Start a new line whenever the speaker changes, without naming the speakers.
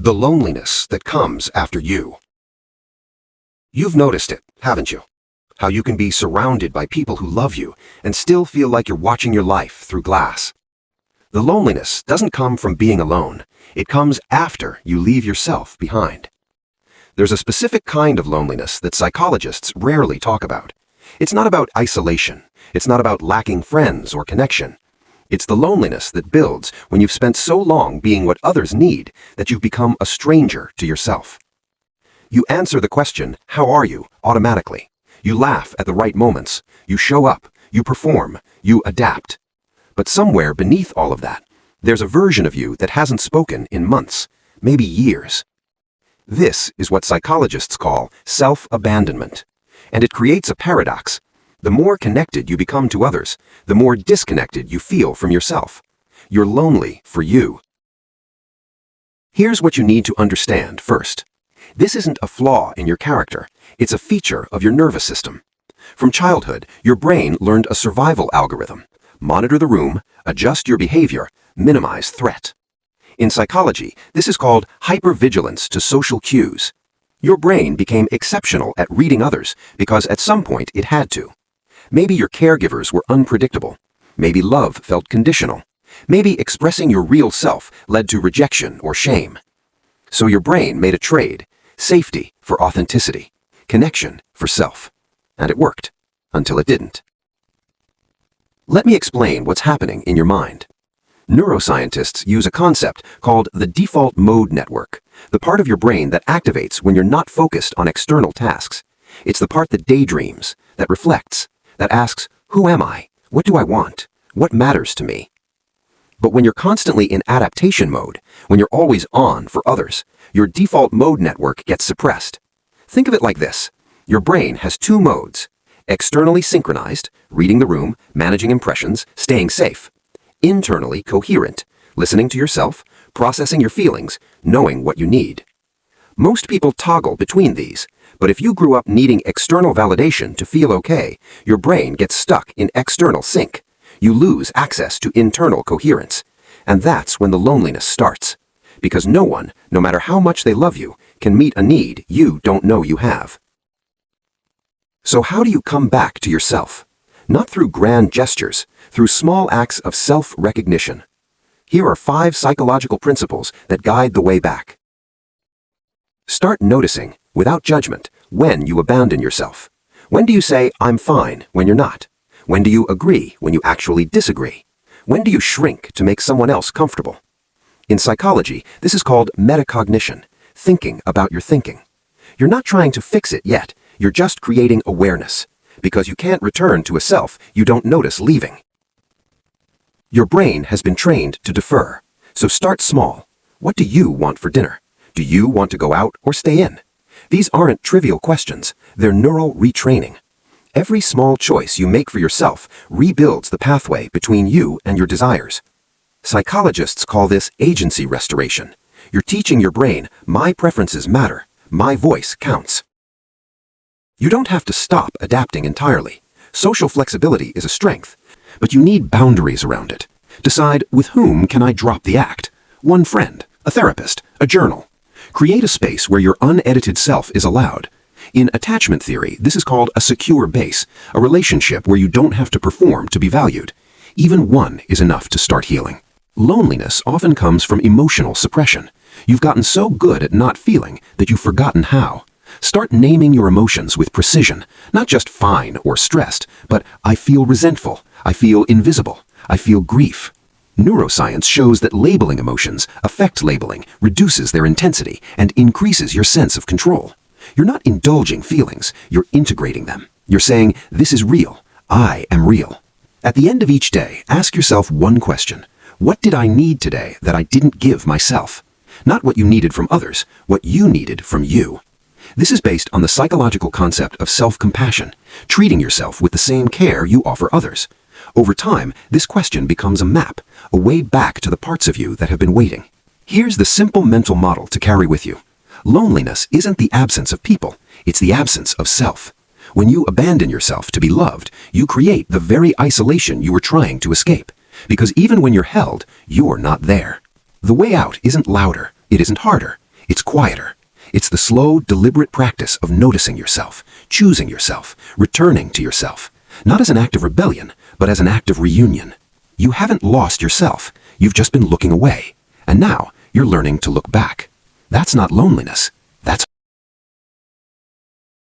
The loneliness that comes after you. You've noticed it, haven't you? How you can be surrounded by people who love you and still feel like you're watching your life through glass. The loneliness doesn't come from being alone. It comes after you leave yourself behind. There's a specific kind of loneliness that psychologists rarely talk about. It's not about isolation. It's not about lacking friends or connection. It's the loneliness that builds when you've spent so long being what others need that you've become a stranger to yourself. You answer the question, "How are you?" automatically. You laugh at the right moments. You show up. You perform. You adapt. But somewhere beneath all of that, there's a version of you that hasn't spoken in months, maybe years. This is what psychologists call self-abandonment. And it creates a paradox. The more connected you become to others, the more disconnected you feel from yourself. You're lonely for you. Here's what you need to understand first. This isn't a flaw in your character. It's a feature of your nervous system. From childhood, your brain learned a survival algorithm. Monitor the room, adjust your behavior, minimize threat. In psychology, this is called hypervigilance to social cues. Your brain became exceptional at reading others because at some point it had to. Maybe your caregivers were unpredictable. Maybe love felt conditional. Maybe expressing your real self led to rejection or shame. So your brain made a trade: safety for authenticity, connection for self. And it worked, until it didn't. Let me explain what's happening in your mind. Neuroscientists use a concept called the default mode network, the part of your brain that activates when you're not focused on external tasks. It's the part that daydreams, that reflects, that asks, "Who am I? What do I want? What matters to me?" But when you're constantly in adaptation mode, when you're always on for others, your default mode network gets suppressed. Think of it like this. Your brain has two modes: externally synchronized, reading the room, managing impressions, staying safe; internally coherent, listening to yourself, processing your feelings, knowing what you need. Most people toggle between these, but if you grew up needing external validation to feel okay, your brain gets stuck in external sync. You lose access to internal coherence. And that's when the loneliness starts. Because no one, no matter how much they love you, can meet a need you don't know you have. So how do you come back to yourself? Not through grand gestures, through small acts of self-recognition. Here are 5 psychological principles that guide the way back. Start noticing, without judgment, when you abandon yourself. When do you say, "I'm fine," when you're not? When do you agree when you actually disagree? When do you shrink to make someone else comfortable? In psychology, this is called metacognition, thinking about your thinking. You're not trying to fix it yet. You're just creating awareness, because you can't return to a self you don't notice leaving. Your brain has been trained to defer, so start small. What do you want for dinner? Do you want to go out or stay in? These aren't trivial questions. They're neural retraining. Every small choice you make for yourself rebuilds the pathway between you and your desires. Psychologists call this agency restoration. You're teaching your brain, my preferences matter, my voice counts. You don't have to stop adapting entirely. Social flexibility is a strength, but you need boundaries around it. Decide, with whom can I drop the act? One friend, a therapist, a journal. Create a space where your unedited self is allowed. In attachment theory, this is called a secure base, a relationship where you don't have to perform to be valued. Even one is enough to start healing. Loneliness often comes from emotional suppression. You've gotten so good at not feeling that you've forgotten how. Start naming your emotions with precision, not just fine or stressed, but I feel resentful, I feel invisible, I feel grief. Neuroscience shows that labeling emotions, affect labeling, reduces their intensity and increases your sense of control. You're not indulging feelings, you're integrating them. You're saying, this is real, I am real. At the end of each day, ask yourself one question. What did I need today that I didn't give myself? Not what you needed from others, what you needed from you. This is based on the psychological concept of self-compassion, treating yourself with the same care you offer others. Over time, this question becomes a map, a way back to the parts of you that have been waiting. Here's the simple mental model to carry with you. Loneliness isn't the absence of people, it's the absence of self. When you abandon yourself to be loved, you create the very isolation you were trying to escape. Because even when you're held, you're not there. The way out isn't louder, it isn't harder. It's quieter. It's the slow, deliberate practice of noticing yourself, choosing yourself, returning to yourself, not as an act of rebellion, but as an act of reunion. You haven't lost yourself. You've just been looking away. And now you're learning to look back. That's not loneliness.